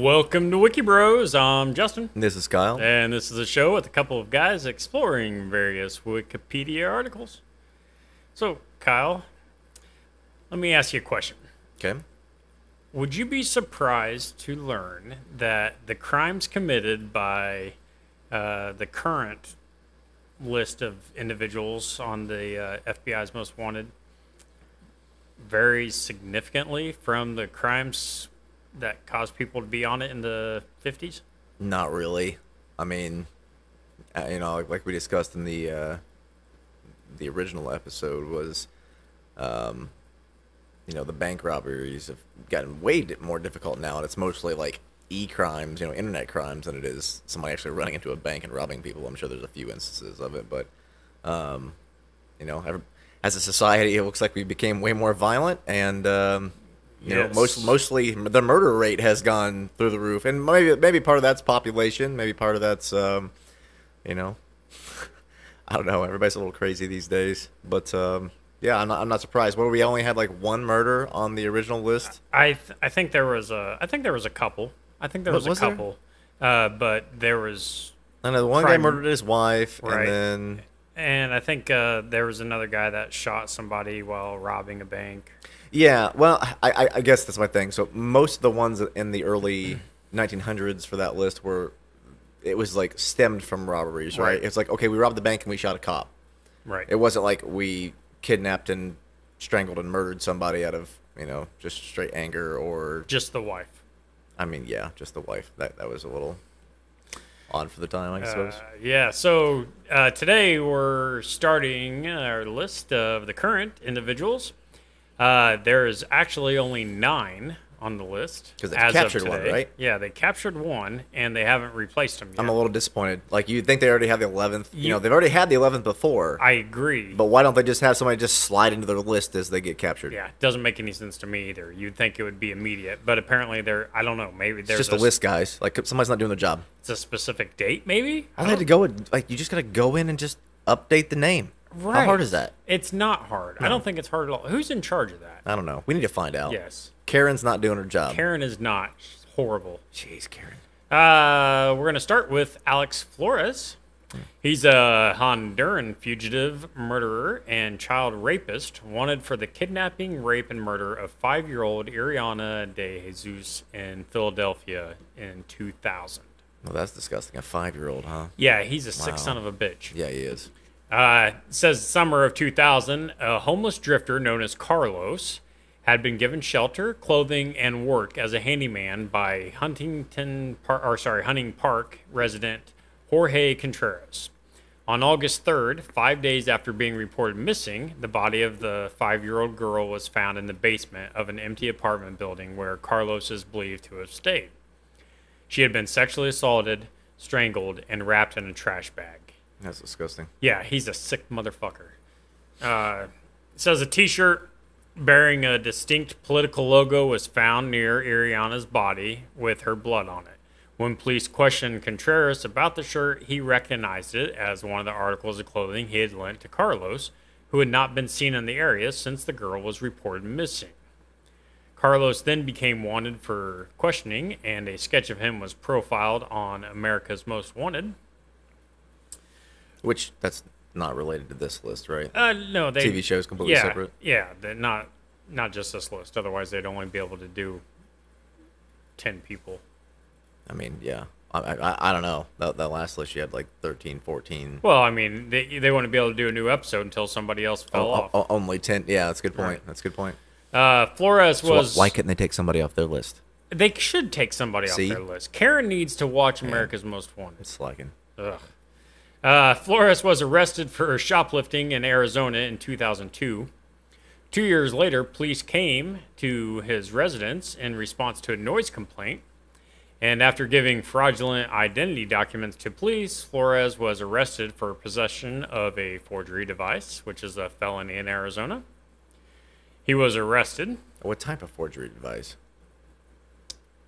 Welcome to Wiki Bros. I'm Justin, This is Kyle. and this is a show with a couple of guys exploring various Wikipedia articles. So, Kyle, let me ask you a question. Okay. Would you be surprised to learn that the crimes committed by the current list of individuals on the FBI's Most Wanted varies significantly from the crimes that caused people to be on it in the 50s? Not really. I mean, like we discussed in the original episode was, the bank robberies have gotten way more difficult now, and it's mostly like e-crimes, internet crimes, than it is somebody actually running into a bank and robbing people. I'm sure there's a few instances of it, but, as a society, it looks like we became way more violent, and Yes. mostly the murder rate has gone through the roof, and maybe part of that's population, maybe part of that's I don't know. Everybody's a little crazy these days, but yeah, I'm not surprised. What, we only had like one murder on the original list? I think there was a couple. I think there was a Was there? couple, but there was, I know the one guy Crime. murdered his wife, Right. and then and I think there was another guy that shot somebody while robbing a bank. yeah. Well, I guess that's my thing. So most of the ones in the early 1900s for that list it was like stemmed from robberies, right? Right. It's like, okay, we robbed the bank and we shot a cop. Right. It wasn't like we kidnapped and strangled and murdered somebody out of, just straight anger or, Just the wife. I mean, yeah, just the wife. That was a little odd for the time, I suppose. Yeah, so today we're starting our list of the current individuals. There is actually only 9 on the list. 'Cause they as of captured one, today. right? Yeah, they captured one, and they haven't replaced him yet. I'm a little disappointed. Like, you'd think they already have the 11th. You- They've already had the 11th before. I agree. But why don't they just have somebody just slide into their list as they get captured? Yeah, it doesn't make any sense to me either. You'd think it would be immediate, but apparently I don't know, maybe It's there's just a list, guys. Like, somebody's not doing their job. it's a specific date, maybe? All they had to go with, like, you just got to go in and just update the name. Right. How hard is that? It's not hard. I don't think it's hard at all. Who's in charge of that? I don't know. We need to find out. Yes. Karen's not doing her job. Karen is not. She's horrible. Jeez, Karen. We're going to start with Alex Flores. He's a Honduran fugitive, murderer, and child rapist wanted for the kidnapping, rape, and murder of 5-year-old Ariana De Jesus in Philadelphia in 2000. Well, that's disgusting. A 5-year-old, huh? Yeah, he's a sick Wow. son of a bitch. Yeah, he is. Says summer of 2000, a homeless drifter known as Carlos had been given shelter, clothing, and work as a handyman by Hunting Park resident Jorge Contreras. On August 3rd, 5 days after being reported missing, the body of the 5-year-old girl was found in the basement of an empty apartment building where Carlos is believed to have stayed. She had been sexually assaulted, strangled, and wrapped in a trash bag. That's disgusting. Yeah, he's a sick motherfucker. It says a T-shirt bearing a distinct political logo was found near Ariana's body with her blood on it. When police questioned Contreras about the shirt, he recognized it as one of the articles of clothing he had lent to Carlos, who had not been seen in the area since the girl was reported missing. Carlos then became wanted for questioning, and a sketch of him was profiled on America's Most Wanted. Which, that's not related to this list, right? No, they TV show's completely yeah, separate. Yeah, they're not just this list. Otherwise, they'd only be able to do 10 people. I mean, yeah. I don't know. That last list, you had like 13, 14. Well, I mean, they wouldn't be able to do a new episode until somebody else fell off. Only 10. Yeah, that's a good point. Right. That's a good point. Flores So was. why couldn't they take somebody off their list? They should take somebody See? off their list. Karen needs to watch America's Most Wanted. It's slacking. Ugh. Flores was arrested for shoplifting in Arizona in 2002. 2 years later, police came to his residence in response to a noise complaint. And after giving fraudulent identity documents to police, Flores was arrested for possession of a forgery device, which is a felony in Arizona. He was arrested. What type of forgery device?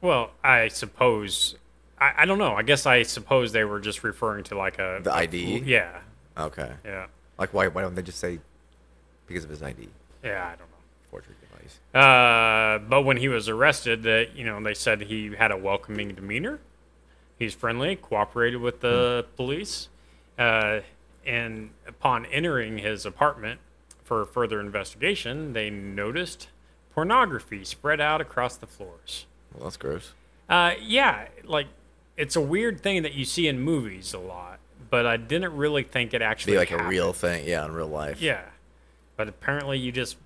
Well, I suppose, I don't know. I guess I suppose they were just referring to like The ID? Yeah, Okay. yeah, Like, why don't they just say because of his ID? yeah. I don't know. forgery device. But when he was arrested, that they said he had a welcoming demeanor. He's friendly, cooperated with the police, and upon entering his apartment for further investigation, they noticed pornography spread out across the floors. Well, that's gross. Yeah, like it's a weird thing that you see in movies a lot, but I didn't really think it actually Be like happened. a real thing, yeah, in real life. Yeah, but apparently you just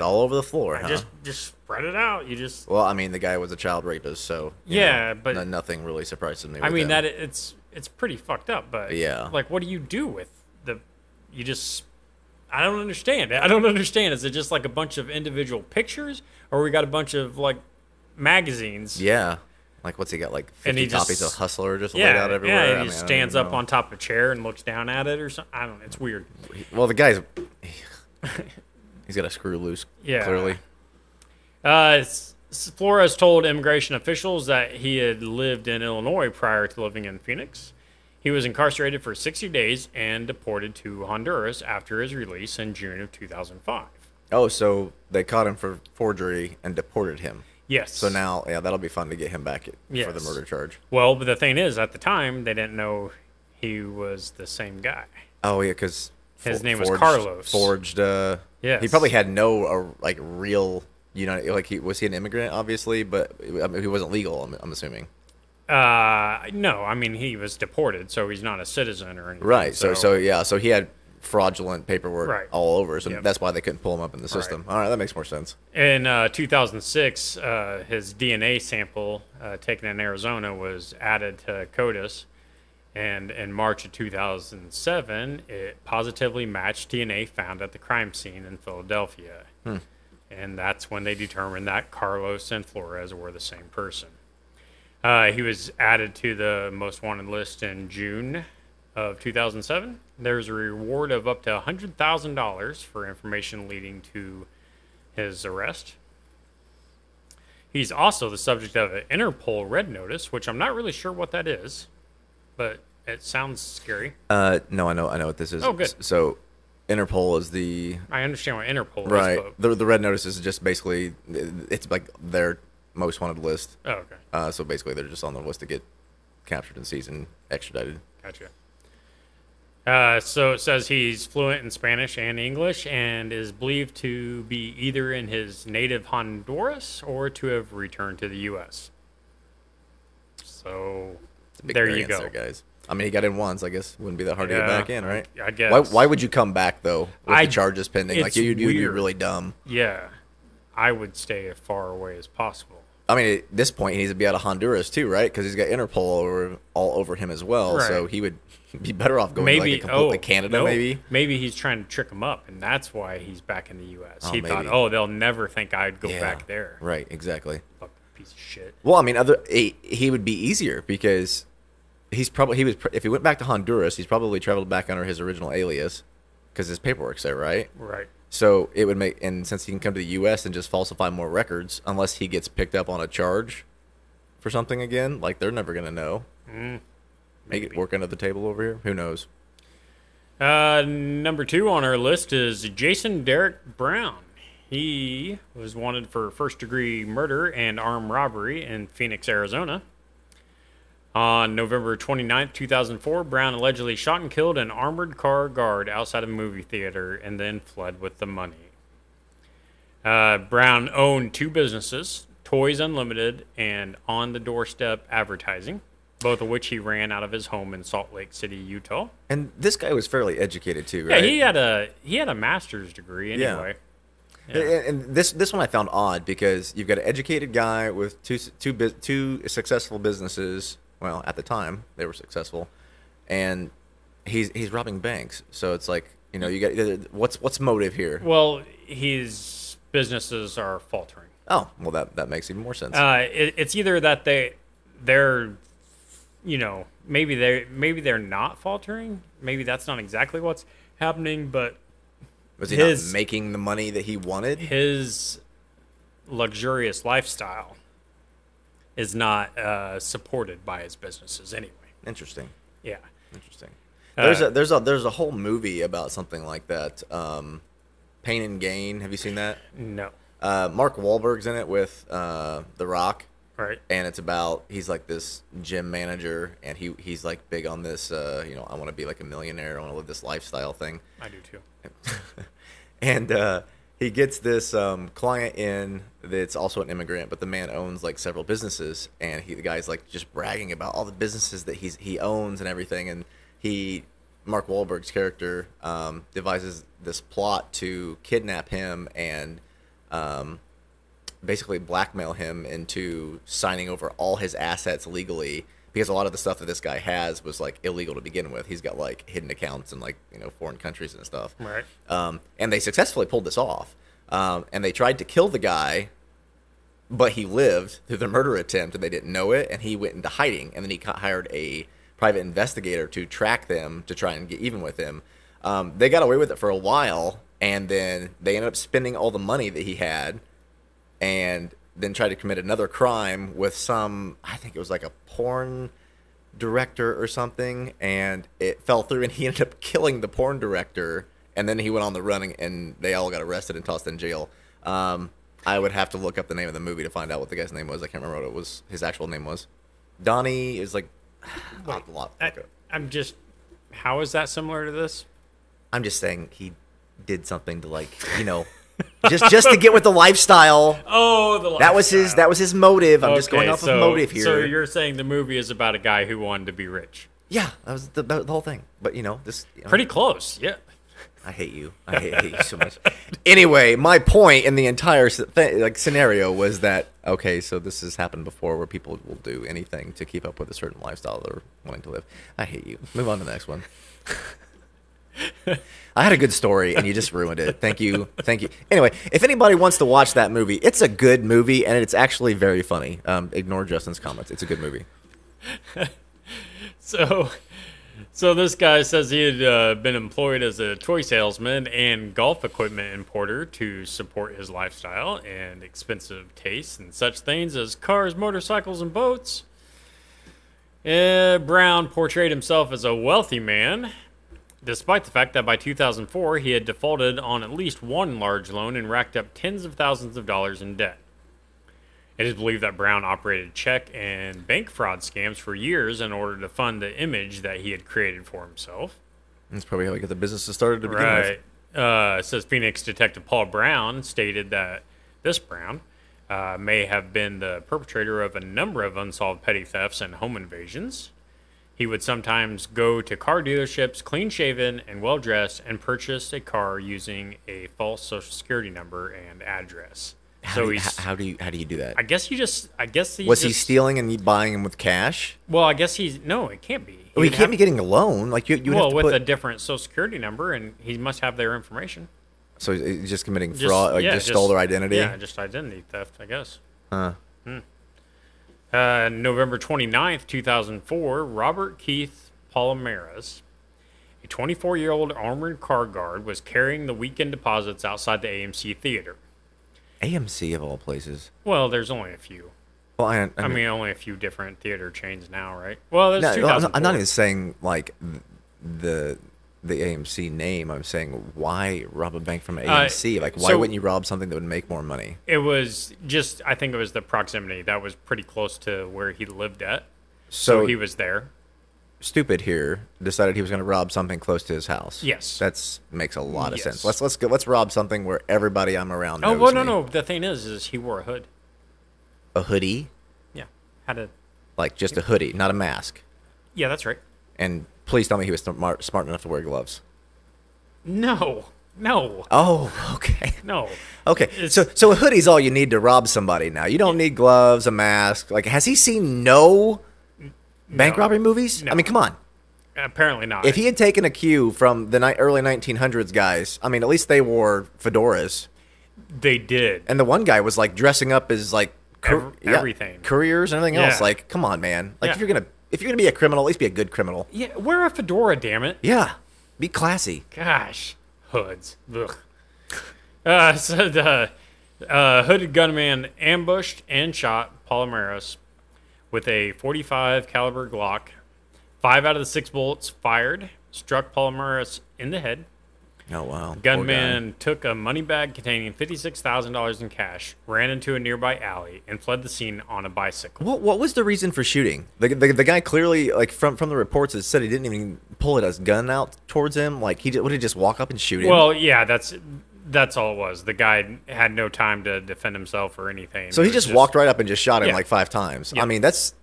all over the floor, huh? just spread it out. You just Well, I mean, the guy was a child rapist, so yeah, but nothing really surprises me. I with mean him. that it's pretty fucked up. But Yeah. like what do you do with the? You just I don't understand. I don't understand. Is it just like a bunch of individual pictures, or we got a bunch of like magazines? Yeah. Like, what's he got? Like 50 And he copies just- of Hustler just laid out everywhere? Yeah, I he mean, just I don't stands even up know. on top of a chair and looks down at it or something. I don't know. It's weird. Well, the guy's he's got a screw loose. Yeah. Clearly. Flores told immigration officials that he had lived in Illinois prior to living in Phoenix. He was incarcerated for 60 days and deported to Honduras after his release in June of 2005. Oh, so they caught him for forgery and deported him. Yes. So now, yeah, that'll be fun to get him back for the Yes. murder charge. Well, but the thing is, at the time, they didn't know he was the same guy. Oh yeah, because His name was Carlos. Forged. Yes. He probably had no like real. Like was he an immigrant? Obviously, but I mean, he wasn't legal. I'm assuming. No, I mean, he was deported, so he's not a citizen or anything. Right. So yeah. So he had fraudulent paperwork Right. all over. So Yep. that's why they couldn't pull him up in the system. All right, that makes more sense. In 2006, his DNA sample taken in Arizona was added to CODIS, and in March of 2007, it positively matched DNA found at the crime scene in Philadelphia. And that's when they determined that Carlos and Flores were the same person. He was added to the most wanted list in June of 2007. There's a reward of up to $100,000 for information leading to his arrest. He's also the subject of an Interpol Red Notice, which I'm not really sure what that is, but it sounds scary. No, I know what this is. Oh, good. So, Interpol is the I understand what Interpol is, right. but... The red notice is just basically it's like their most wanted list. Oh, okay. So basically, they're just on the list to get captured and seized and extradited. Gotcha. So it says he's fluent in Spanish and English and is believed to be either in his native Honduras or to have returned to the U.S. So Big there you variance go. there, guys. I mean, he got in once. I guess it wouldn't be that hard to get Yeah, back in, right? I guess. Why would you come back though with I- the charges pending? Like it's you'd be weird. really dumb. Yeah, I would stay as far away as possible. I mean, at this point, he needs to be out of Honduras too, right? Because he's got Interpol all over him as well. So Right. he would be better off going Maybe to like Canada, no, maybe. he's trying to trick him up, and that's why he's back in the U.S. Oh, he thought, maybe. they'll never think I'd go Yeah, back there. Right, exactly. Fucking piece of shit. Well, I mean, he would be easier because if he went back to Honduras, he's probably traveled back under his original alias because his paperwork's there, right? Right. So it would make, and since he can come to the U.S. and just falsify more records, unless he gets picked up on a charge for something again, like they're never gonna know. Make it work under the table over here. Who knows? Number 2 on our list is Jason Derek Brown. He was wanted for first-degree murder and armed robbery in Phoenix, Arizona. On November 29th, 2004, Brown allegedly shot and killed an armored car guard outside a movie theater and then fled with the money. Brown owned 2 businesses, Toys Unlimited and On the Doorstep Advertising, both of which he ran out of his home in Salt Lake City, Utah. And this guy was fairly educated too, right? Yeah, he had a master's degree anyway. And this one I found odd because you've got an educated guy with two successful businesses. Well, at the time they were successful, and he's robbing banks. So it's like, you got what's motive here? Well, his businesses are faltering. Oh, well that makes even more sense. It's either that they're maybe they're not faltering. Maybe that's not exactly what's happening, but Was he not making the money that he wanted? his luxurious lifestyle is not supported by his businesses anyway. Interesting. Yeah. Interesting. There's a whole movie about something like that. Pain and Gain. Have you seen that? No. Mark Wahlberg's in it with The Rock. Right. And it's about, he's like this gym manager, and he's like big on this, I want to be like a millionaire, I want to live this lifestyle thing. I do too. And he gets this client in that's also an immigrant, but the man owns like several businesses, and the guy's like just bragging about all the businesses that he owns and everything, and Mark Wahlberg's character devises this plot to kidnap him and basically blackmail him into signing over all his assets legally, because a lot of the stuff that this guy has was like illegal to begin with. He's got like hidden accounts in like foreign countries and stuff. Right. And they successfully pulled this off. And they tried to kill the guy, but he lived through the murder attempt, and they didn't know it. And he went into hiding, and then he hired a private investigator to track them to try and get even with him. They got away with it for a while, and then they ended up spending all the money that he had, and then tried to commit another crime with I think it was like a porn director or something, and it fell through, and he ended up killing the porn director, and then he went on the run, and they all got arrested and tossed in jail. I would have to look up the name of the movie to find out what the guy's name was. I can't remember what his actual name was. Donnie is like... I'm just... How is that similar to this? I'm just saying he did something to just to get with the lifestyle. Oh, the lifestyle. That was his motive. I'm just going off of motive here. So you're saying the movie is about a guy who wanted to be rich? Yeah, that was the whole thing. But pretty close. Yeah. I hate you. I hate you so much. Anyway, my point in the entire scenario was that, okay, so this has happened before, where people will do anything to keep up with a certain lifestyle they're wanting to live. I hate you. Move on to the next one. I had a good story, and you just ruined it. Thank you. Anyway, if anybody wants to watch that movie, it's a good movie, and it's actually very funny. Ignore Justin's comments. It's a good movie. So this guy says he had been employed as a toy salesman and golf equipment importer to support his lifestyle and expensive tastes and such things as cars, motorcycles, and boats. Brown portrayed himself as a wealthy man, despite the fact that by 2004 he had defaulted on at least one large loan and racked up tens of thousands of dollars in debt. It is believed that Brown operated check and bank fraud scams for years in order to fund the image that he had created for himself. That's probably how he got the business started to begin with. Right. Says Phoenix detective Paul Brown stated that this Brown may have been the perpetrator of a number of unsolved petty thefts and home invasions. He would sometimes go to car dealerships, clean-shaven and well-dressed, and purchase a car using a false social security number and address. How do you do that? I guess he he stealing and buying them with cash? Well, I guess no, it can't be. He can't be getting a loan. Like you have to with a different social security number, and he must have their information. So he's just committing fraud, just stole their identity? Yeah, just identity theft, I guess. November 29th, 2004, Robert Keith Palomares, a 24-year-old armored car guard, was carrying the weekend deposits outside the AMC Theater. AMC of all places. Well, there's only a few. Well, I mean, only a few different theater chains now, right? Well, there's 2004. I'm not even saying like the AMC name. I'm saying why rob a bank from AMC? Why wouldn't you rob something that would make more money? It was just, I think it was the proximity. That was pretty close to where he lived at. So he was there. Stupid here decided he was going to rob something close to his house. Yes, that makes a lot of sense. Let's rob something where everybody I'm around knows me. No. The thing is he wore a hood. A hoodie? Yeah, had a just a hoodie, not a mask. Yeah, that's right. And please tell me he was smart enough to wear gloves. No. Oh, okay. No. Okay. So a hoodie's all you need to rob somebody now. You don't need gloves, a mask. Has he seen no bank robbery movies? No. I mean, come on. Apparently not. If he had taken a cue from the early 1900s guys, I mean, at least they wore fedoras. They did. And the one guy was dressing up as everything, couriers and everything else. Come on, man. If you're gonna be a criminal, at least be a good criminal. Yeah, wear a fedora, damn it. Yeah, be classy. Gosh, hoods. Ugh. So the hooded gunman ambushed and shot Palomares with a .45 caliber Glock. 5 out of the 6 bullets fired struck Palomares in the head. Oh wow. Poor Gunman took a money bag containing $56,000 in cash, ran into a nearby alley, and fled the scene on a bicycle. What was the reason for shooting? The guy clearly, like from the reports, it said he didn't even pull his gun out towards him. Like would he just walk up and shoot him? Well, yeah, that's all it was. The guy had no time to defend himself or anything. So he just walked right up and just shot him Yeah. like 5 times. Yeah. I mean, that's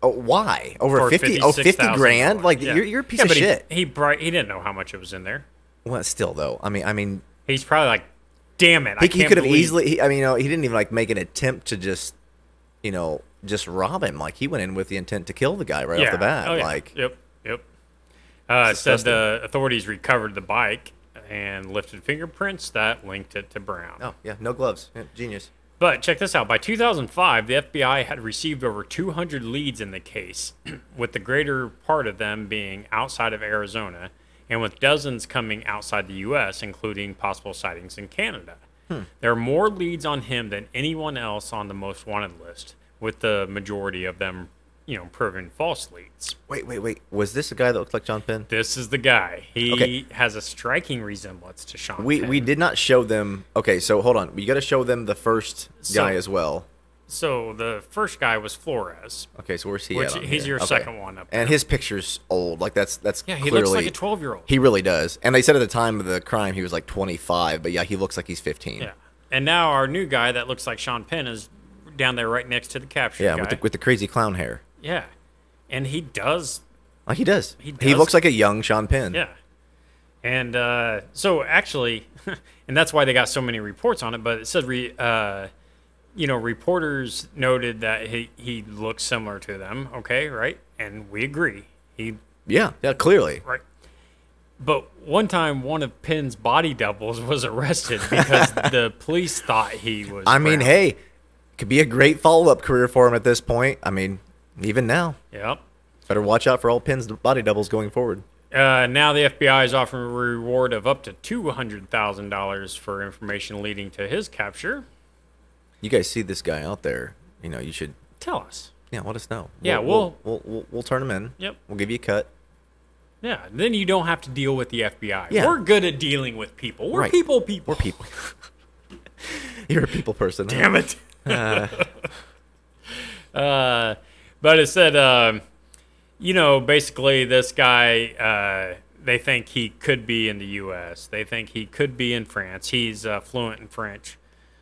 why over for 50? Oh, 50 grand? $56,000. Like Yeah. you're a piece Yeah, of but shit. He didn't know how much it was in there. Well, still though. I mean, He's probably like, damn it! I he can't could have believe- easily. He didn't even like make an attempt to just rob him. Like he went in with the intent to kill the guy right off the bat. Oh, yeah. Like yep. Said disgusting. the authorities recovered the bike and lifted fingerprints that linked it to Brown. oh yeah, no gloves. Yeah, genius. But check this out. By 2005, the FBI had received over 200 leads in the case, with the greater part of them being outside of Arizona, and with dozens coming outside the U.S., including possible sightings in Canada. There are more leads on him than anyone else on the most wanted list, with the majority of them, proven false leads. Wait. Was this the guy that looked like John Penn? This is the guy. He Okay. has a striking resemblance to Sean We Penn. did not show them. Okay, so hold on. We got to show them the first guy as well. So the first guy was Flores. Okay, so where's he Which at on he's here? your Okay. second one up there. And his picture's old. Like that's Yeah, he clearly, looks like a 12-year-old. He really does. And they said at the time of the crime he was like 25, but yeah, he looks like he's 15. Yeah. And now our new guy that looks like Sean Penn is down there right next to the captured Yeah, guy. with the crazy clown hair. Yeah. And he does. Like he does. He He does. looks like a young Sean Penn. Yeah. And so actually, and that's why they got so many reports on it, but it said, reporters noted that he looks similar to them. Okay, right? And we agree. Yeah, clearly. Right. But one time, one of Penn's body doubles was arrested because the police thought he was. I mean, Brown. hey, could be a great follow-up career for him at this point. I mean, even now. Yep. Better watch out for all Penn's body doubles going forward. Now the FBI is offering a reward of up to $200,000 for information leading to his capture. You guys see this guy out there, you should Tell us. let us know. Yeah, we'll turn him in. Yep. We'll give you a cut. Yeah, then you don't have to deal with the FBI. Yeah. We're good at dealing with people. We're Right. people. We're people. You're a people person. Damn it. But it said, basically this guy, they think he could be in the U.S. They think he could be in France. He's fluent in French.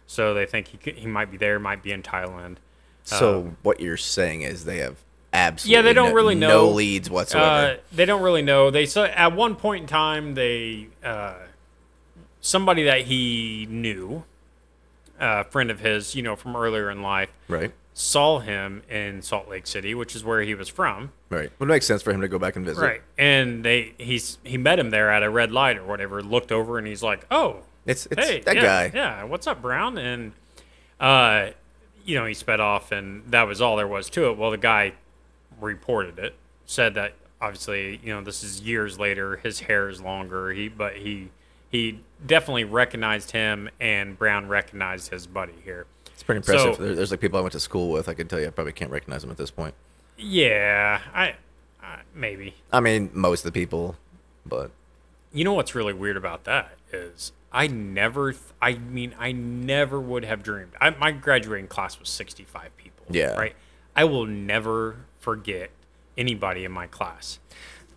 So they think he might be there, might be in Thailand. So what you're saying is they have absolutely they don't really know. no leads whatsoever. They don't really know. They saw at one point in time they somebody that he knew, a friend of his, from earlier in life, Right. saw him in Salt Lake City, which is where he was from. Right. Would make sense for him to go back and visit. Right. And he met him there at a red light or whatever. Looked over and he's like, "Oh, It's hey, that yeah, guy. Yeah, what's up, Brown?" And he sped off, and that was all there was to it. Well, the guy reported it, said that obviously, this is years later. His hair is longer. He definitely recognized him, and Brown recognized his buddy here. It's pretty impressive. So- There's like people I went to school with. I can tell you, I probably can't recognize them at this point. Yeah, I maybe. I mean, most of the people, but You know what's really weird about that is I never would have dreamed. My graduating class was 65 people. Yeah. Right. I will never forget anybody in my class,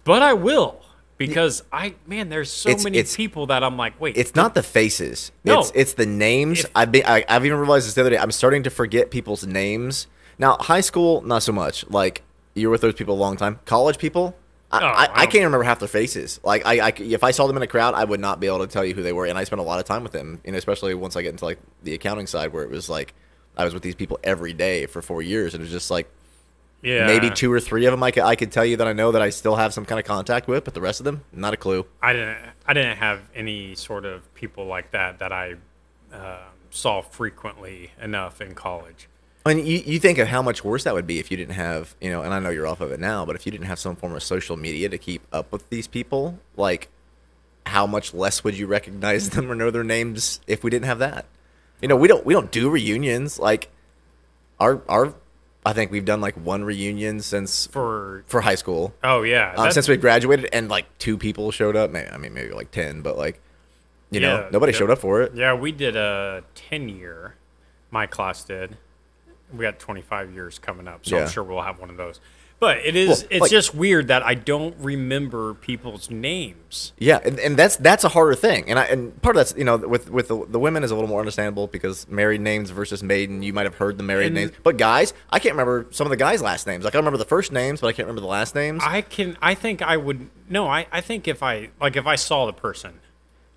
but I will because there's so many it's- people that I'm like, wait, it's not the faces. No. It's the names. If- I've even realized this the other day. I'm starting to forget people's names. Now, high school, not so much. Like, you're with those people a long time. College people, I don't- can't even remember half their faces. Like, if I saw them in a crowd, I would not be able to tell you who they were. And I spent a lot of time with them, especially once I get into, like, the accounting side where it was, like, I was with these people every day for 4 years. And it was just, like, yeah, maybe 2 or 3 of them I could tell you that I know that I still have some kind of contact with, but the rest of them, not a clue. I didn't have any sort of people like that I saw frequently enough in college. I mean, you think of how much worse that would be if you didn't have, and I know you're off of it now, but if you didn't have some form of social media to keep up with these people, like, how much less would you recognize them or know their names if we didn't have that? We don't do reunions. Like, I think we've done like one reunion since for high school. Oh yeah, Since we graduated, and like 2 people showed up. Maybe like 10, but like You know, Yeah, nobody yep. showed up for it. Yeah, we did a 10-year. My class did. We got 25 years coming up, so Yeah. I'm sure we'll have one of those. But it's like- just weird that I don't remember people's names. Yeah, and that's a harder thing, and part of that's, you know, with the women is a little more understandable because married names versus maiden, you might have heard the married And- names, but guys, I can't remember some of the guys' last names. Like I remember the first names, but I can't remember the last names. I think I would. No, I think if I saw the person,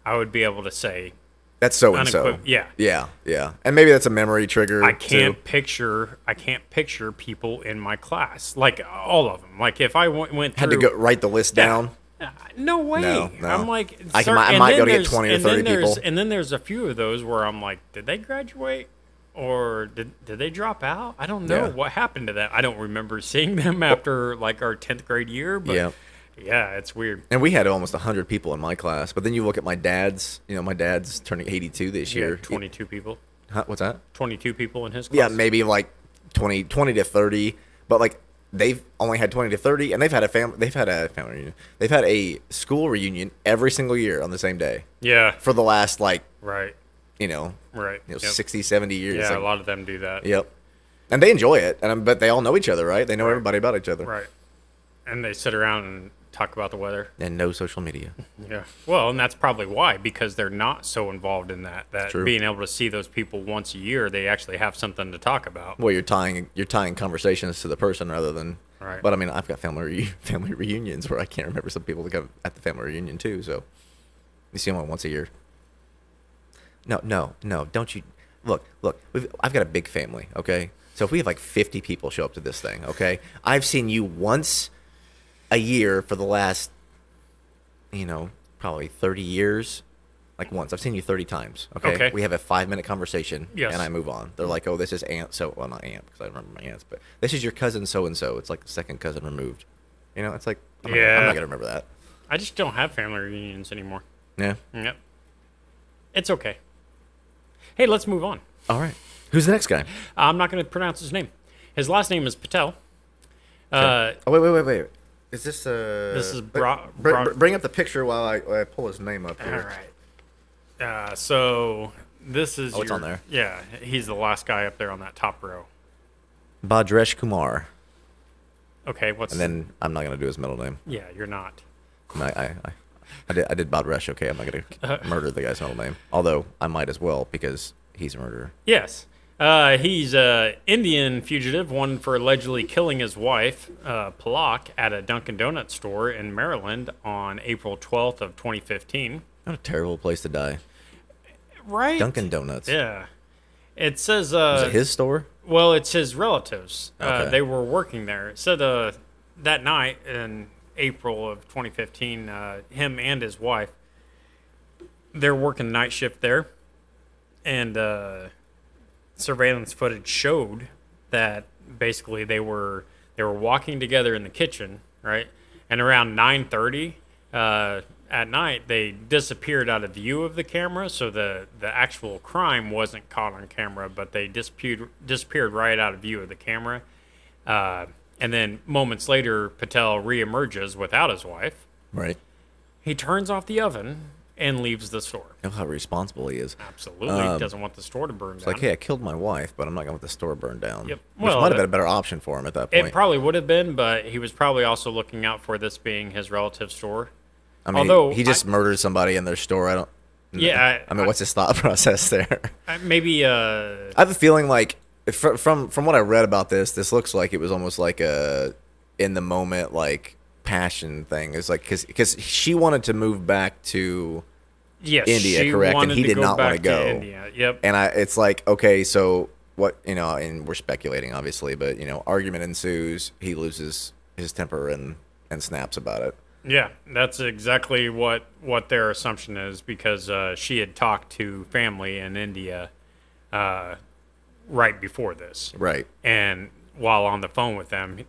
I would be able to say That's so and so. Yeah. Yeah, and maybe that's a memory trigger. I can't too. picture people in my class, like all of them. Like if I went through, Had to go write the list down. No way. No. I'm like, I and might then go to get there's- 20 or and then 30 there's- people. And then there's a few of those where I'm like, did they graduate or did they drop out? I don't know Yeah. what happened to them. I don't remember seeing them after like our 10th grade year. But Yeah. yeah, it's weird. And we had almost 100 people in my class, but then you look at my dad's. You know, my dad's turning 82 this Yeah, year. 22 people. Huh, what's that? 22 people in his class. Yeah, maybe like 20 to 30, but like they've only had 20 to 30, and they've had a family reunion. They've had a school reunion every single year on the same day Yeah. for the last like, Right. you know, Right. Yep. 60, 70 years. Yeah, Like, a lot of them do that. Yep. And they enjoy it, and but they all know each other, right? They know everybody about each other. Right. And they sit around and talk about the weather. And no social media. Yeah. Well, and that's probably why, because they're not so involved in that. That True. being able to see those people once a year, they actually have something to talk about. Well, you're tying conversations to the person rather than. Right. But I mean, I've got family reunions where I can't remember some people that go at the family reunion too. So you see them once a year. No, don't you look? I've got a big family. Okay, so if we have like 50 people show up to this thing, okay, I've seen you once a year for the last, probably 30 years. Like once. I've seen you 30 times. Okay. Okay. We have a 5-minute conversation. Yes. And I move on. They're like, oh, this is aunt. So, well, not aunt because I remember my aunts, but this is your cousin so and so. It's like the second cousin removed. You know, it's like, I'm Yeah. not going to remember that. I just don't have family reunions anymore. Yeah. Yep. It's okay. Hey, let's move on. All right. Who's the next guy? I'm not going to pronounce his name. His last name is Patel. Oh, wait. Is this This is bring up the picture while I pull his name up All here. right. So this is. Oh, it's on there. Yeah, he's the last guy up there on that top row. Bhadresh Kumar. Okay, what's And then I'm not going to do his middle name. Yeah, you're not. I did Bhadresh. Okay, I'm not going to murder the guy's middle name. Although I might as well because he's a murderer. Yes. He's an Indian fugitive, one for allegedly killing his wife, Palak, at a Dunkin' Donuts store in Maryland on April 12th of 2015. What a terrible place to die. Right? Dunkin' Donuts. Yeah. It says... Was it his store? Well, it's his relatives. Okay. They were working there. It said that night in April of 2015, him and his wife, they're working night shift there. And surveillance footage showed that basically they were walking together in the kitchen, right? And around 9:30 at night, they disappeared out of view of the camera. So the actual crime wasn't caught on camera, but they disappeared right out of view of the camera. And then moments later, Patel reemerges without his wife. Right. He turns off the oven and leaves the store. Know how responsible he is. Absolutely. Doesn't want the store to burn It's down. like, hey, I killed my wife, but I'm not going to let the store burn down. Yep. Which Well, might have been a better option for him at that point. It probably would have been, but he was probably also looking out for this being his relative's store. I mean, although he just murdered somebody in their store. I don't. Yeah, I mean, what's his thought process there? Maybe. I have a feeling like from what I read about this looks like it was almost like a in the moment like passion thing. It's like because she wanted to move back to Yes, India, she correct? And wanted he to did go not want back to go. India. Yep. And it's like, okay, so what, and we're speculating obviously, but argument ensues. He loses his temper and snaps about it. Yeah, that's exactly what their assumption is, because she had talked to family in India right before this. Right. And while on the phone with them,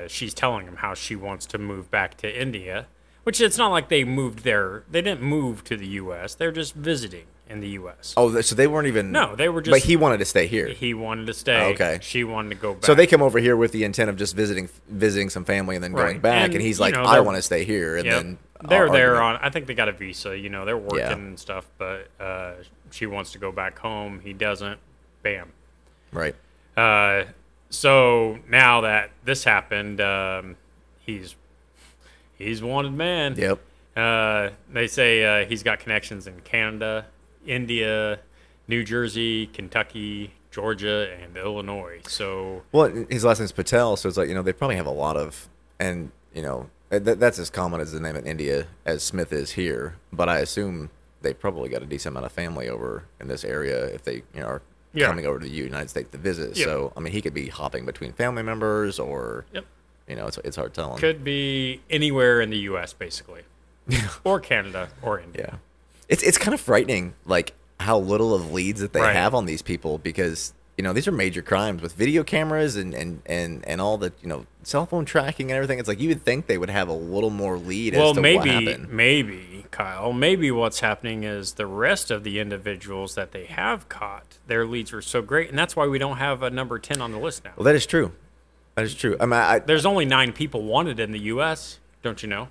she's telling him how she wants to move back to India, which it's not like they moved there. They didn't move to the U.S. They're just visiting. in the U.S. Oh, so they weren't even. No, they were just. But he wanted to stay here. He wanted to stay. Okay. She wanted to go back. So they come over here with the intent of just visiting some family and then going Right. back. And, And he's you like, know, I they're- want to stay here. And Yep. then They're there argument. on. I think they got a visa. You know, they're working Yeah. and stuff. But she wants to go back home. He doesn't. Bam. Right. So now that this happened, he's wanted man. Yep. They say he's got connections in Canada, India, New Jersey, Kentucky, Georgia, and Illinois. So Well, his last name's Patel, so it's like, they probably have a lot of, and, that's as common as the name in India as Smith is here. But I assume they've probably got a decent amount of family over in this area if they, are Yeah. coming over to the United States to visit. Yep. So, I mean, he could be hopping between family members or, Yep. it's hard telling. could be anywhere in the U.S. basically, or Canada or India. Yeah. It's kind of frightening, like, how little of leads that they Right. have on these people because, these are major crimes with video cameras and all the, cell phone tracking and everything. It's like you would think they would have a little more lead Well, as to what happened. maybe, Kyle, maybe what's happening is the rest of the individuals that they have caught, their leads were so great, and that's why we don't have a number 10 on the list now. Well, that is true. That is true. I mean, There's only 9 people wanted in the U.S., don't you know?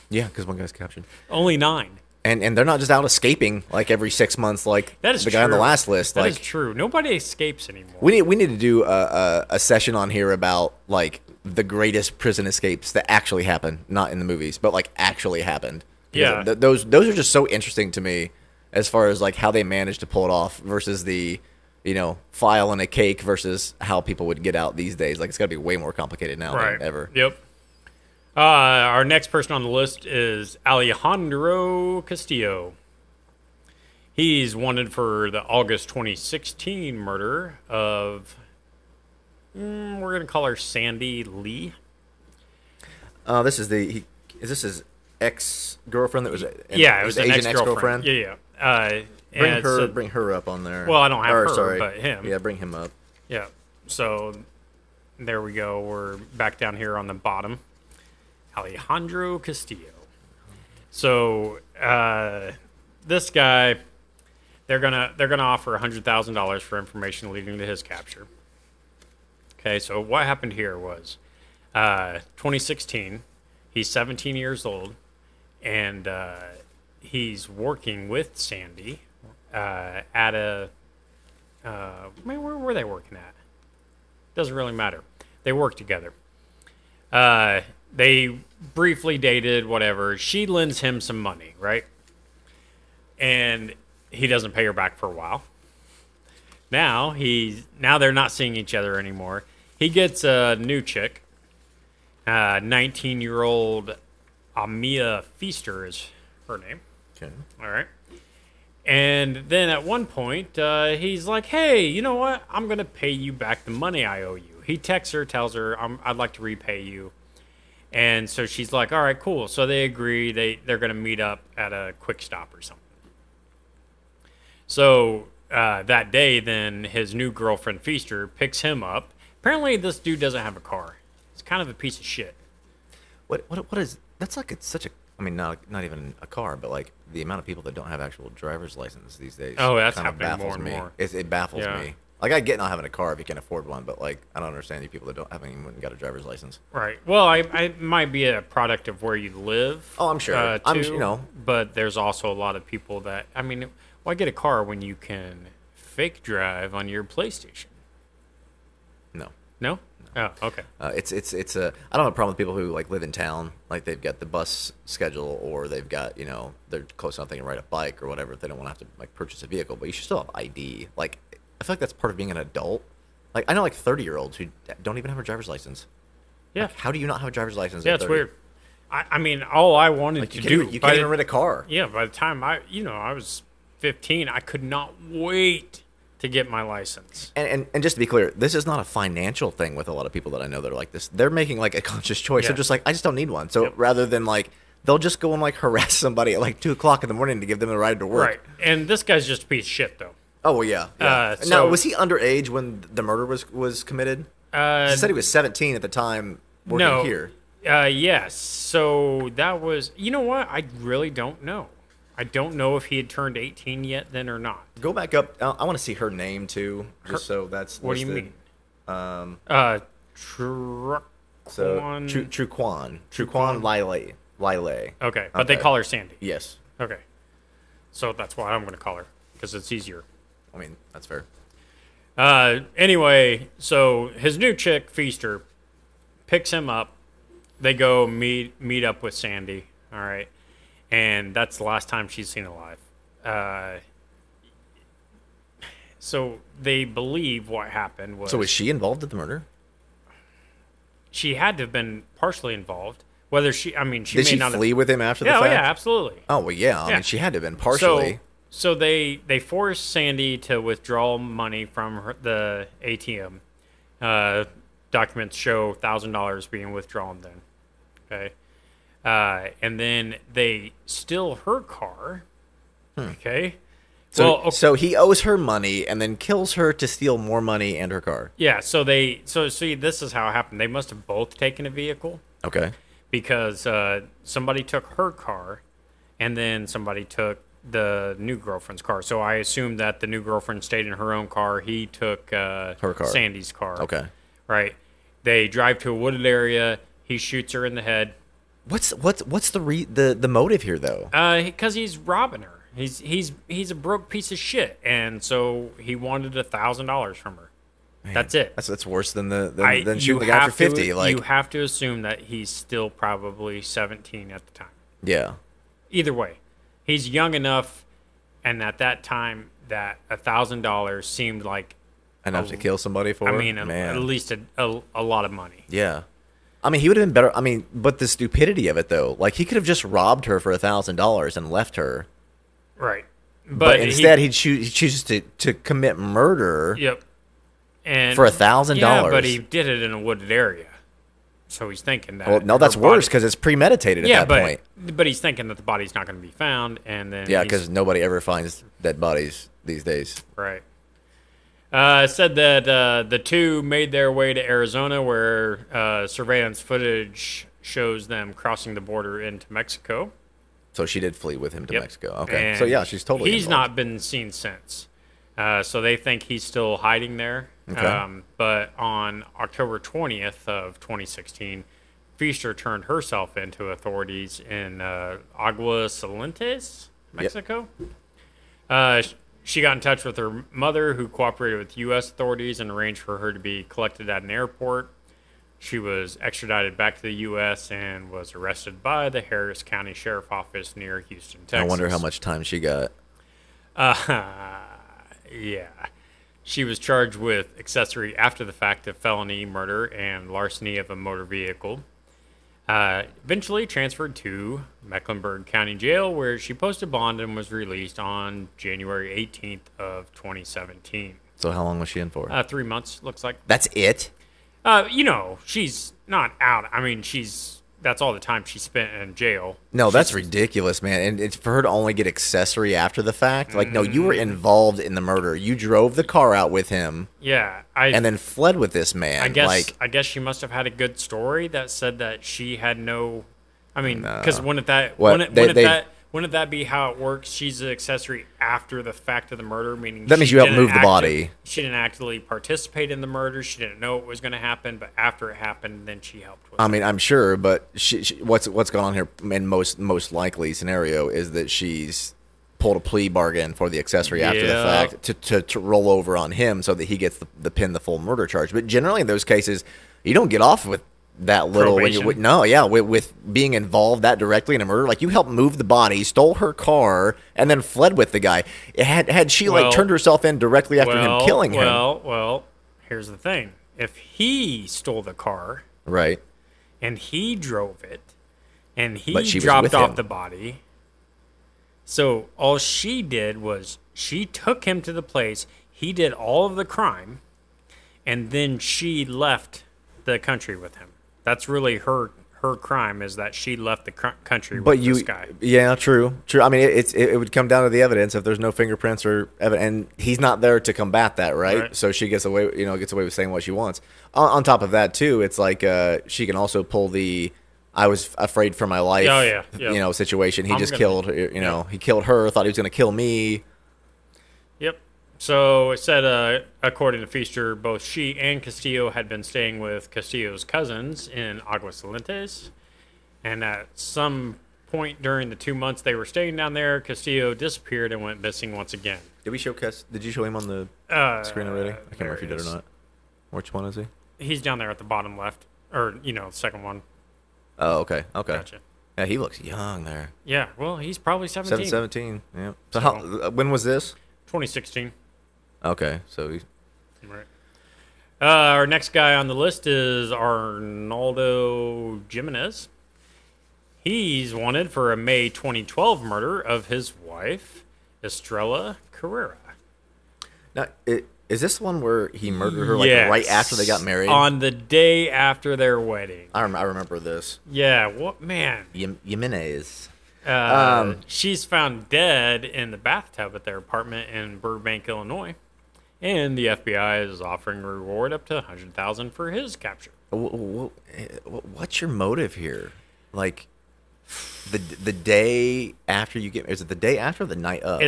yeah, because one guy's captured. Only 9. And they're not just out escaping like every 6 months like That is the guy on the true. last list. That Like is true. Nobody escapes anymore. we need to do a session on here about like the greatest prison escapes that actually happened, not in the movies, but like actually happened. Because Yeah. those are just so interesting to me as far as like how they managed to pull it off versus the file in a cake versus how people would get out these days. Like it's got to be way more complicated now than ever. Yep. Our next person on the list is Alejandro Castillo. He's wanted for the August 2016 murder of, we're going to call her Sandy Lee. This is is this his ex-girlfriend that was Yeah, it was an Asian ex-girlfriend. Yeah. And Bring her up on there. Well, I don't have Or, her, sorry. but him. Yeah, bring him up. Yeah. So there we go. We're back down here on the bottom. Alejandro Castillo. So this guy, they're gonna offer $100,000 for information leading to his capture. Okay, so what happened here was 2016. He's 17 years old, and he's working with Sandy at a. Where were they working at? Doesn't really matter. They work together. They briefly dated, whatever. She lends him some money, right? And he doesn't pay her back for a while. Now they're not seeing each other anymore. He gets a new chick. 19-year-old Amia Feaster is her name. Okay. All right. And then at one point, he's like, hey, you know what? I'm going to pay you back the money I owe you. He texts her, tells her, I'd like to repay you. And so she's like, all right, cool. So they agree. They're going to meet up at a quick stop or something. So that day, then his new girlfriend, Feaster, picks him up. Apparently, this dude doesn't have a car. He's kind of a piece of shit. What is that's like it's such a I mean not even a car, but like the amount of people that don't have actual driver's license these days. Oh, that's kind of happening baffles more and me. more. It baffles Yeah. me. Like I get not having a car if you can afford one, but like I don't understand you people that haven't even got a driver's license. Right. Well, I might be a product of where you live. Oh, I'm sure. Too, but there's also a lot of people that why get a car when you can fake drive on your PlayStation? No. No? Oh, okay. It's I don't have a problem with people who like live in town, like they've got the bus schedule or they've got they're close enough they can ride a bike or whatever if they don't want to have to like purchase a vehicle, but you should still have ID. Like I feel like that's part of being an adult. Like I know like 30-year-olds who don't even have a driver's license. Yeah. Like, how do you not have a driver's license? Yeah, at it's 30? weird. I mean, all I wanted Like to you do. can't even rent a car. Yeah, by the time I was 15, I could not wait to get my license. And just to be clear, this is not a financial thing with a lot of people that I know that are like this. They're making like a conscious choice. Yeah. They're just like, I just don't need one. So Yep. rather than like, they'll just go and like harass somebody at like 2:00 in the morning to give them a ride to work. Right. And this guy's just a piece of shit, though. Oh well, yeah. Now, so- was he underage when the murder was committed? He said he was 17 at the time working no. here. Yes. So that was. You know what? I really don't know. I don't know if he had turned 18 yet then or not. Go back up. I want to see her name too, just so that's What do you listed. mean? Truquan. So Truquan Lyle. Okay, but they Okay. call her Sandy. Yes. Okay. So that's why I'm going to call her, because it's easier. I mean, that's fair. Anyway, so his new chick, Feaster, picks him up. They go meet up with Sandy. All right. And that's the last time she's seen alive. So they believe what happened was... So was she involved in the murder? She had to have been partially involved. Whether she... I mean, she Did may she not flee have... with him after the Yeah, oh, fact? yeah, absolutely. Oh, well, yeah. I Yeah. mean, she had to have been partially. So they forced Sandy to withdraw money from the ATM. Documents show $1,000 being withdrawn then. Okay. And then they steal her car. Okay. So he owes her money and then kills her to steal more money and her car. Yeah, so see, this is how it happened. They must have both taken a vehicle Okay. because somebody took her car and then somebody took the new girlfriend's car. So I assume that the new girlfriend stayed in her own car. He took her car. Sandy's car. Okay. Right. They drive to a wooded area. He shoots her in the head. What's the motive here though? Because he's robbing her. He's a broke piece of shit, and so he wanted $1,000 from her. Man, That's it. That's worse than than You shooting the guy for have to- 50. you have to assume that he's still probably 17 at the time. Yeah. Either way, he's young enough, and at that time, that $1,000 seemed like Enough to kill somebody for. I mean, Man. at least a lot of money. Yeah. I mean, he would have been better. I mean, but the stupidity of it though, like he could have just robbed her for $1,000 and left her. Right. But instead, he chooses to commit murder. Yep. And For $1,000. Yeah, but he did it in a wooded area. So he's thinking that. Well, no, that's her worse body- because it's premeditated at that point. But he's thinking that the body's not going to be found, and then Yeah, he's- because nobody ever finds dead bodies these days. right. Said that the two made their way to Arizona, where surveillance footage shows them crossing the border into Mexico. So she did flee with him to Yep. Mexico. Okay, And so yeah, she's totally. He's involved. not been seen since. So they think he's still hiding there. Okay. But on October 20th of 2016, Feaster turned herself into authorities in Aguascalientes, Mexico. She got in touch with her mother, who cooperated with U.S. authorities and arranged for her to be collected at an airport. She was extradited back to the U.S. and was arrested by the Harris County Sheriff Office near Houston, Texas. I wonder how much time she got. Yeah. She was charged with accessory after the fact of felony murder and larceny of a motor vehicle. Eventually transferred to Mecklenburg County Jail, where she posted bond and was released on January 18th of 2017. So how long was she in for? 3 months, looks like. That's it. She's not out. I mean, that's all the time she spent in jail. No, that's ridiculous, man. And it's for her to only get accessory after the fact. Like, no, you were involved in the murder. You drove the car out with him Yeah, and then fled with this man. I guess she must have had a good story that said that she had no. I mean, because wouldn't that be how it works? She's an accessory after the fact of the murder, meaning That means she you helped didn't move the body. She didn't actively participate in the murder. She didn't know it was going to happen, but after it happened, then she helped with I it. mean, I'm sure, but what's going on here in most likely scenario is that she's pulled a plea bargain for the accessory after the Yeah. fact to roll over on him so that he gets the full murder charge. But generally in those cases, you don't get off with that little Probation. with being involved that directly in a murder. Like, you helped move the body, stole her car, and then fled with the guy. Had she turned herself in directly after him killing him, Well, here's the thing: if he stole the car right? and he drove it, and he But she was dropped with off him. the body, so all she did was she took him to the place. He did all of the crime, and then she left the country with him. That's really her crime, is that she left the country with this guy. Yeah, true. I mean, it would come down to the evidence. If there's no fingerprints or evidence, and he's not there to combat that, right? So she gets away with saying what she wants. On top of that, too, it's like she can also pull the I was afraid for my life. Oh, yeah, yeah. You know, situation. He I'm just gonna- killed. You know, he killed her. Thought he was going to kill me. Yep. So it said, according to Feaster, both she and Castillo had been staying with Castillo's cousins in Aguascalientes. And at some point during the 2 months they were staying down there, Castillo disappeared and went missing once again. Did we show Did you show him on the screen already? I can't remember if you did or not. Which one is he? He's down there at the bottom left. Or, the second one. Oh, okay. Okay. Gotcha. Yeah, he looks young there. Yeah, well, he's probably 17. 17. Yeah. So how? When was this? 2016. Okay, so he. Right. Our next guy on the list is Arnaldo Jimenez. He's wanted for a May 2012 murder of his wife, Estrella Carrera. Now, is this one where he murdered her like right after they got married? On the day after their wedding. I remember this. Yeah, what man? Jimenez. She's found dead in the bathtub at their apartment in Burbank, Illinois. And the FBI is offering a reward up to $100,000 for his capture. What's your motive here? Like, the day after you get, is it the day after or the night of?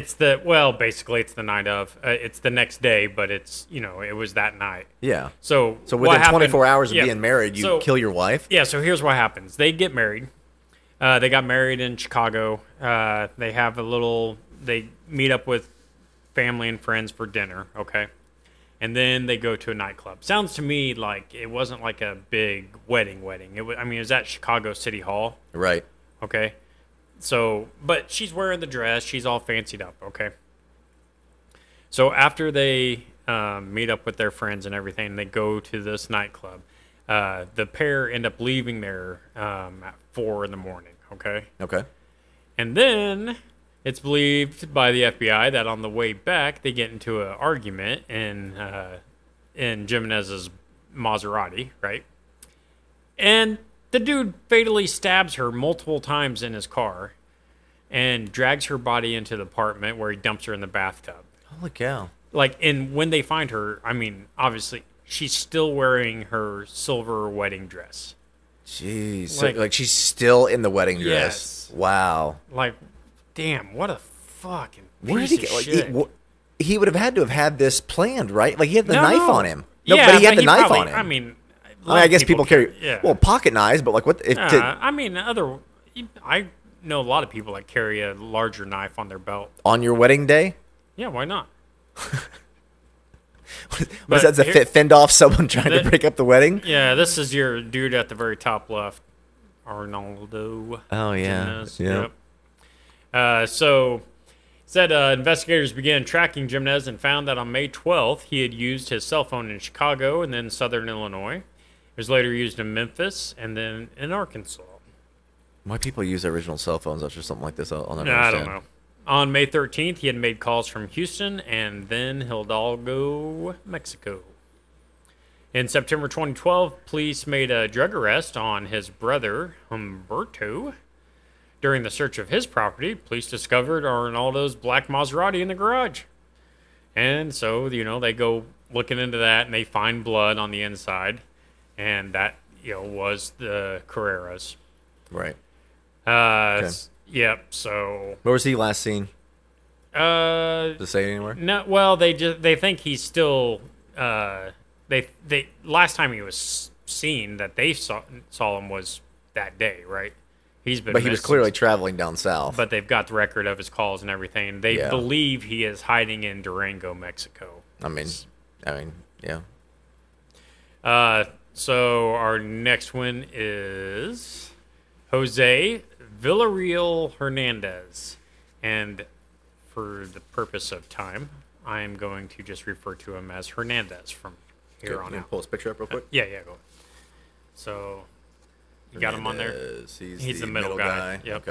Basically it's the night of. It's the next day, but it's, it was that night. Yeah. So within 24 hours of being married, you kill your wife? Yeah, so here's what happens. They get married. They got married in Chicago. They have they meet up with family and friends for dinner, okay? And then they go to a nightclub. Sounds to me like it wasn't like a big wedding. It was at Chicago City Hall. Right. Okay. So, but she's wearing the dress. She's all fancied up, okay? So after they meet up with their friends and everything, they go to this nightclub. The pair end up leaving there at 4 in the morning, okay? Okay. And then it's believed by the FBI that on the way back, they get into an argument in Jimenez's Maserati, right? And the dude fatally stabs her multiple times in his car and drags her body into the apartment where he dumps her in the bathtub. Holy cow. And when they find her, obviously, she's still wearing her silver wedding dress. Jeez. Like she's still in the wedding dress. Yes. Wow. Like, damn, what a fucking piece Where did he of get? Like, shit. he would have had to have had this planned, right? Like he had the knife on him. No, Yeah, but he had the knife probably- on him. I I guess people carry Yeah. pocket knives, but like what? I know a lot of people that carry a larger knife on their belt. On your wedding day? Yeah, why not? Was that to fend off someone trying to break up the wedding? Yeah, this is your dude at the very top left, Arnaldo. Oh yeah, Jimenez. yeah. Yep. So said investigators began tracking Jimenez and found that on May 12th he had used his cell phone in Chicago and then southern Illinois. It was later used in Memphis and then in Arkansas. Why people use their original cell phones after something like this? I'll never I understand. don't know. On May 13th, he had made calls from Houston and then Hidalgo, Mexico. In September 2012, police made a drug arrest on his brother, Humberto. During the search of his property, police discovered Arnaldo's black Maserati in the garage. And so, they go looking into that and they find blood on the inside. And that, was the Carreras. Right. Okay. Yep. So. Where was he last seen? Does it say anywhere? No. Well, they think he's still. They last time he was seen that they saw him was that day, right? He was But clearly traveling down south. But they've got the record of his calls and everything. They believe he is hiding in Durango, Mexico. Yeah. So our next one is Jose Villarreal Hernandez. And for the purpose of time, I'm going to just refer to him as Hernandez from here on out. Pull his picture up real quick? Yeah, go ahead. So, you got him on there? He's the middle guy. Yep.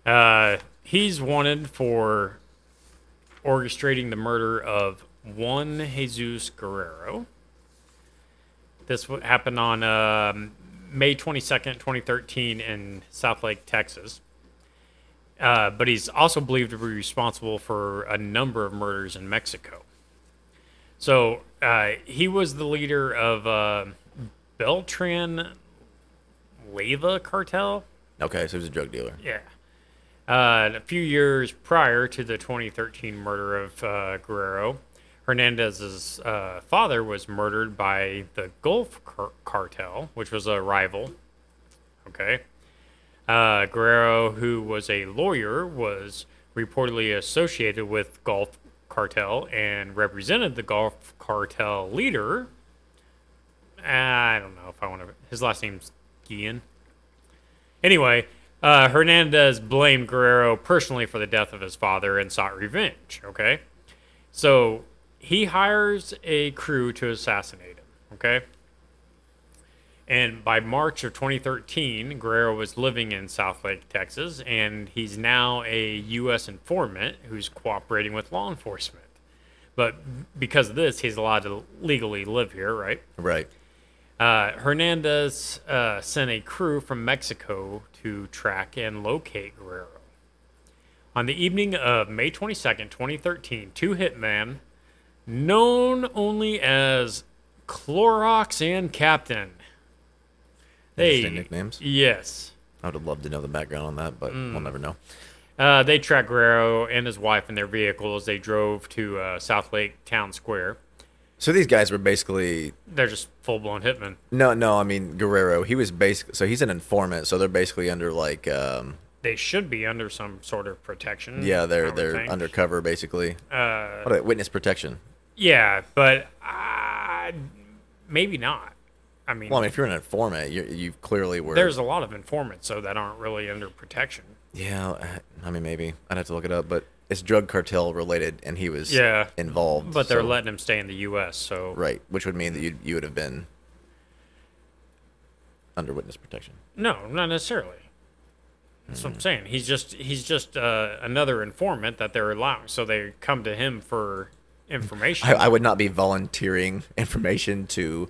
Okay. He's wanted for orchestrating the murder of Juan Jesus Guerrero. This happened on May 22nd, 2013 in Southlake, Texas. But he's also believed to be responsible for a number of murders in Mexico. So he was the leader of Beltran Leyva cartel. Okay, so he was a drug dealer. Yeah. A few years prior to the 2013 murder of Guerrero, Hernandez's father was murdered by the Gulf Cartel, which was a rival. Okay. Guerrero, who was a lawyer, was reportedly associated with Gulf Cartel and represented the Gulf Cartel leader. I don't know if I want to. His last name's Guillen. Anyway, Hernandez blamed Guerrero personally for the death of his father and sought revenge. Okay, so he hires a crew to assassinate him. Okay, and by March of 2013, Guerrero was living in Southlake, Texas, and he's now a U.S. informant who's cooperating with law enforcement. But because of this, he's allowed to legally live here, right? Right. Hernandez sent a crew from Mexico to track and locate Guerrero. On the evening of May 22nd, 2013, two hitmen, known only as Clorox and Captain. Interesting nicknames. Yes. I would have loved to know the background on that, but we'll never know. They tracked Guerrero and his wife in their vehicle as they drove to Southlake Town Square. So these guys were basically... They're just full-blown hitmen. No, I mean, Guerrero, he was basically... So he's an informant, so they're basically under, like... They should be under some sort of protection. Yeah, they're undercover, basically. Witness protection. Yeah, but maybe not. I mean... Well, if you're an informant, you clearly were... There's a lot of informants, though, that aren't really under protection. Yeah, I mean, maybe. I'd have to look it up, but... It's drug cartel related, and he was involved. But they're letting him stay in the U.S., so... Right, which would mean that you would have been under witness protection. No, not necessarily. That's what I'm saying. He's just another informant that they're allowing, so they come to him for information. I would not be volunteering information to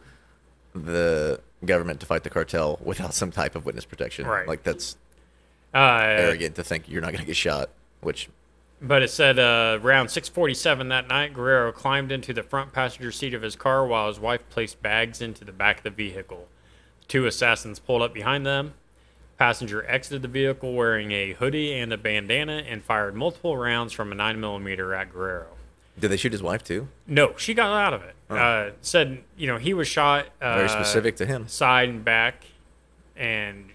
the government to fight the cartel without some type of witness protection. Right. Like, that's arrogant to think you're not going to get shot, which... But it said around 6:47 that night, Guerrero climbed into the front passenger seat of his car while his wife placed bags into the back of the vehicle. The two assassins pulled up behind them. Passenger exited the vehicle wearing a hoodie and a bandana and fired multiple rounds from a 9mm at Guerrero. Did they shoot his wife too? No, she got out of it. Said, he was shot. Very specific to him. Side and back, and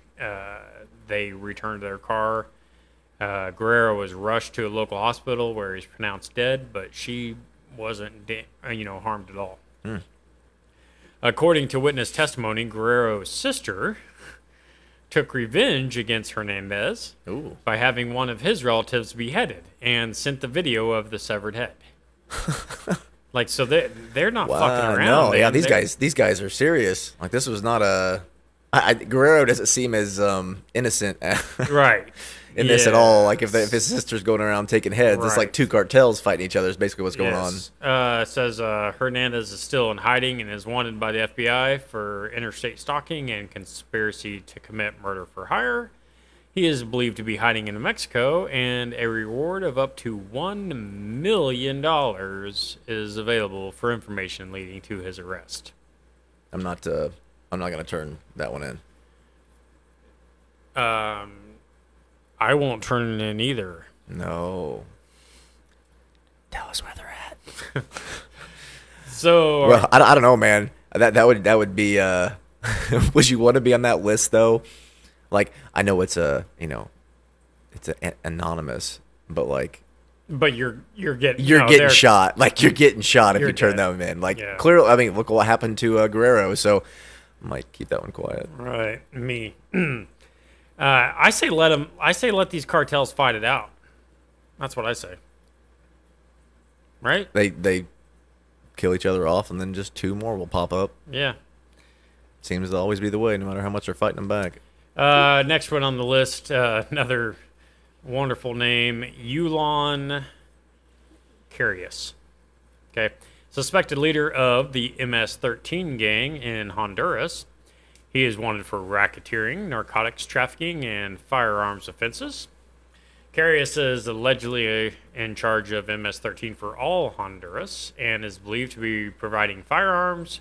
they returned to their car. Guerrero was rushed to a local hospital where he's pronounced dead, but she wasn't, harmed at all. According to witness testimony, Guerrero's sister took revenge against Hernandez by having one of his relatives beheaded and sent the video of the severed head. So they're not fucking around. No, man. yeah, these guys are serious. Like, this was not a... Guerrero doesn't seem as innocent right. in this at all. Like, if his sister's going around taking heads, it's like two cartels fighting each other is basically what's going on. It says Hernandez is still in hiding and is wanted by the FBI for interstate stalking and conspiracy to commit murder for hire. He is believed to be hiding in Mexico, and a reward of up to $1 million is available for information leading to his arrest. I'm not going to turn that one in. I won't turn it in either. No. Tell us where they're at. So, well, I don't know, man. That would be. Would you want to be on that list though? Like, I know it's anonymous, but like. But you're getting getting shot. Like, you're getting shot if you turn dead. them in. Like, clearly, I mean, look what happened to Guerrero. So, I might keep that one quiet. Right, me. I say let these cartels fight it out. That's what I say. Right? They kill each other off, and then just two more will pop up. Yeah. Seems to always be the way, no matter how much they're fighting them back. Next one on the list, another wonderful name, Yulon Carius. Okay. Suspected leader of the MS-13 gang in Honduras. He is wanted for racketeering, narcotics trafficking, and firearms offenses. Carius is allegedly in charge of MS-13 for all Honduras and is believed to be providing firearms,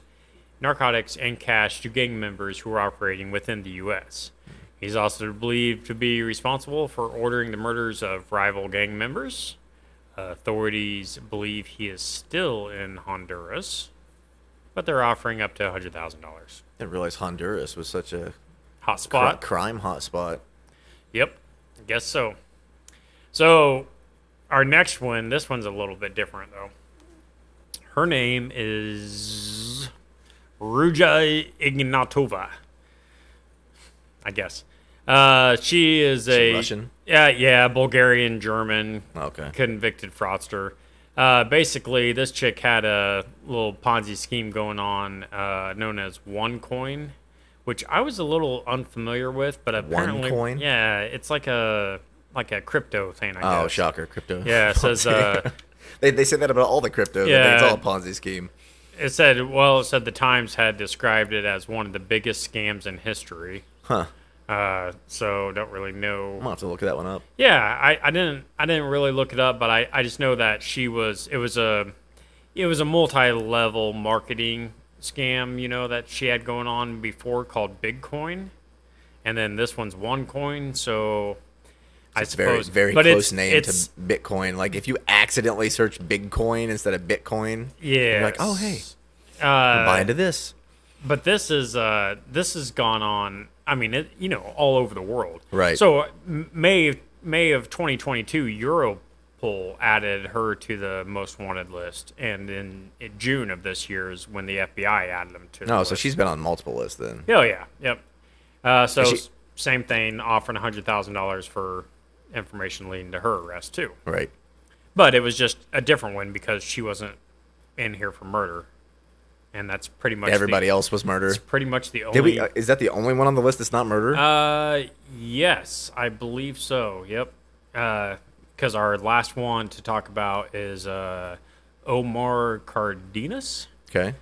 narcotics, and cash to gang members who are operating within the U.S. He's also believed to be responsible for ordering the murders of rival gang members. Authorities believe he is still in Honduras, but they're offering up to $100,000. Didn't realize Honduras was such a Hot spot. crime hotspot. Yep, I guess so. So, our next one, this one's a little bit different, though. Her name is Ruja Ignatova, I guess. She is She Russian? Yeah, Bulgarian, German, Okay. convicted fraudster. Basically, this chick had a little Ponzi scheme going on known as OneCoin, which I was a little unfamiliar with, but apparently, OneCoin? yeah, it's like a crypto thing. I guess. Oh, shocker, crypto. Yeah, it says they say that about all the crypto. They think it's all a Ponzi scheme. it said the Times had described it as one of the biggest scams in history. Huh. So don't really know. I'm gonna have to look that one up. Yeah, I didn't really look it up, but I just know that it was a multi-level marketing scam, that she had going on before called Bitcoin, and then this one's OneCoin. So I It's very, suppose very but close name it's, to Bitcoin. Like if you accidentally search Bitcoin instead of Bitcoin, yeah, you're like, oh hey, buy into this. But this has gone on. I mean, all over the world. Right. So May of 2022, Europol added her to the most wanted list, and in June of this year is when the FBI added them to. No, the so list. she's been on multiple lists then. Oh yeah, yep. So Is she- same thing, offering $100,000 for information leading to her arrest too. Right. But it was just a different one because she wasn't in here for murder, and that's pretty much Everybody else was murder. It's pretty much the only. Did we? Is that the only one on the list that's not murder? Yes, I believe so. Yep. Because our last one to talk about is Omar Cardenas. Okay.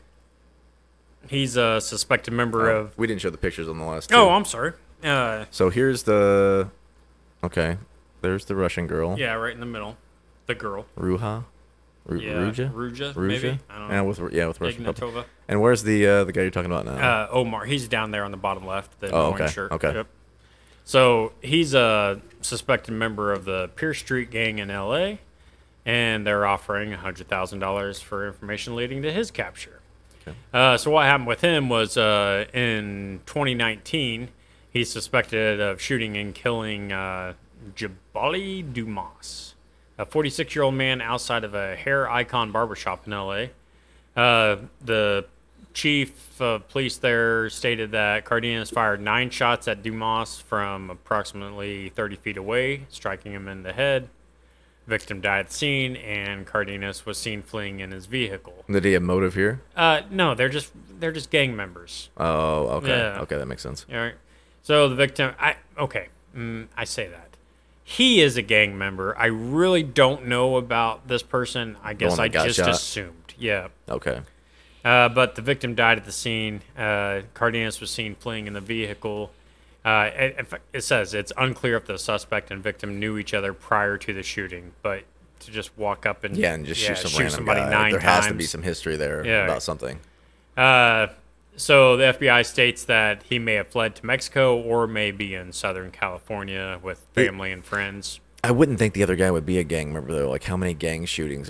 He's a suspected member of. We didn't show the pictures on the last. Two. Oh, I'm sorry. So here's the. Okay, there's the Russian girl. Yeah, right in the middle. The girl. Ruja. Yeah, Ruja. Ruja, maybe. I don't know. with Russian. Ignatova. And where's the guy you're talking about now? Omar. He's down there on the bottom left. The Oh, orange okay, shirt. okay. Yep. So he's a suspected member of the Pierce Street gang in L.A., and they're offering $100,000 for information leading to his capture. Okay. So what happened with him was in 2019, he's suspected of shooting and killing Jabali Dumas, a 46-year-old man outside of a hair icon barbershop in L.A. The chief of police there stated that Cardenas fired 9 shots at Dumas from approximately 30 feet away, striking him in the head. Victim died at the scene, and Cardenas was seen fleeing in his vehicle. Did he have motive here? No, they're just gang members. Oh, okay. Yeah. Okay, that makes sense. All right. So the victim, I say that. He is a gang member. I really don't know about this person. I guess one that I got just shot? assumed. Yeah. Okay. But the victim died at the scene. Cardenas was seen fleeing in the vehicle. It says it's unclear if the suspect and victim knew each other prior to the shooting, but to just walk up and Shoot some random somebody guy. 9 There times. has to be some history there Yeah. about something. So the FBI states that he may have fled to Mexico or may be in Southern California with family and friends. I wouldn't think the other guy would be a gang member though. Like, how many gang shootings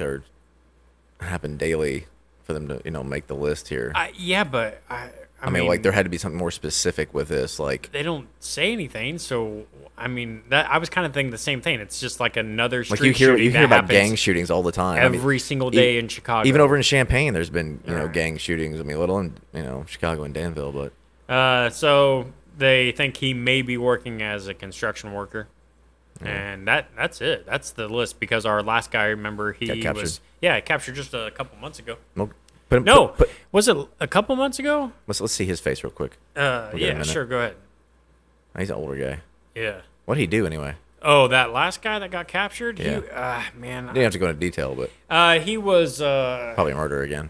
happen daily for them to make the list here? Yeah, but I mean, like there had to be something more specific with this. Like, they don't say anything, so I mean, that I was kind of thinking the same thing. It's just like another street you shooting hear that about happens gang shootings all the time. every single day in Chicago. Even over in Champaign, there's been Right. gang shootings. I mean, little in Chicago and Danville, but So they think he may be working as a construction worker, and that's it. That's the list because our last guy, remember, he Got captured. was captured just a couple months ago. no. Was it a couple months ago? Let's see his face real quick. We'll get a Yeah, minute. sure. Go ahead. He's an older guy. Yeah. What did he do anyway? Oh, that last guy that got captured? Yeah. Man. Didn't have to go into detail, but He was, probably murder again.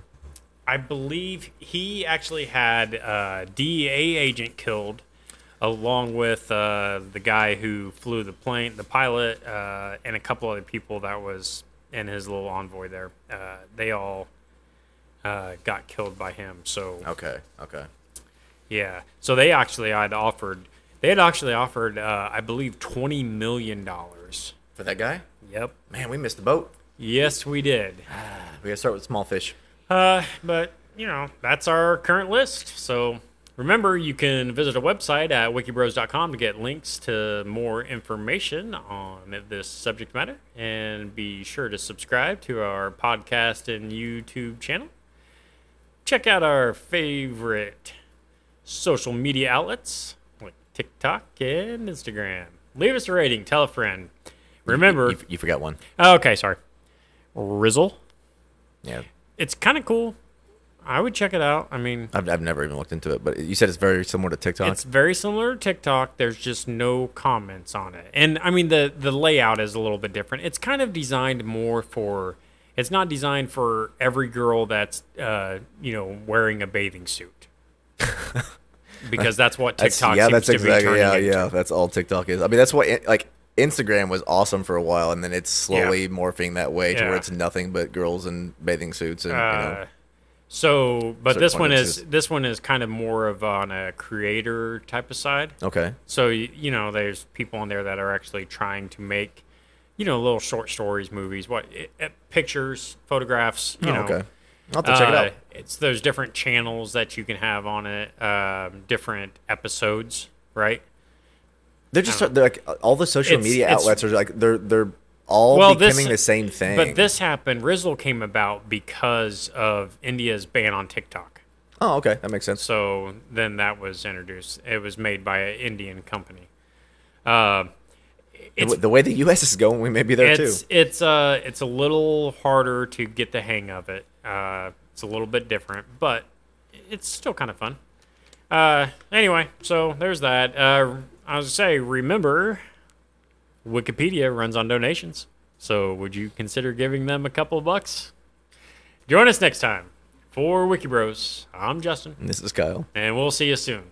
I believe he actually had a DEA agent killed along with the guy who flew the plane, the pilot, and a couple other people that was in his little envoy there. They all got killed by him. So Okay. yeah, so they actually had offered They had actually offered, I believe, $20 million. For that guy? Yep. Man, we missed the boat. Yes, we did. We gotta start with small fish. But, that's our current list. So remember, you can visit our website at wikibros.com to get links to more information on this subject matter. And be sure to subscribe to our podcast and YouTube channel. Check out our favorite social media outlets like TikTok and Instagram. Leave us a rating. Tell a friend. Remember... You forgot one. Oh, okay, sorry. Rizzle. Yeah. It's kind of cool. I would check it out. I mean... I've never even looked into it, but you said it's very similar to TikTok? It's very similar to TikTok. There's just no comments on it. And, I mean, the layout is a little bit different. It's kind of designed more for... It's not designed for every girl that's, wearing a bathing suit. Because that's what TikTok seems to be turning into. Yeah, that's all TikTok is. I mean, that's what, Instagram was awesome for a while, and then it's slowly morphing that way to where it's nothing but girls in bathing suits and, but this one is kind of more of on a creator type of side. Okay. So, there's people on there that are actually trying to make, little short stories, movies, pictures, photographs, Okay. I'll have to check it out. It's those different channels that you can have on it, different episodes, right? They're like all the social media outlets are like they're all becoming the same thing. But this happened. Rizzle came about because of India's ban on TikTok. Oh, okay, that makes sense. So then that was introduced. It was made by an Indian company. The way the U.S. is going, we may be there too. It's a little harder to get the hang of it. It's a little bit different, but it's still kind of fun. Anyway, so there's that. I was going to say, remember, Wikipedia runs on donations. So would you consider giving them a couple of bucks? Join us next time. For Wikibros, I'm Justin. And this is Kyle. And we'll see you soon.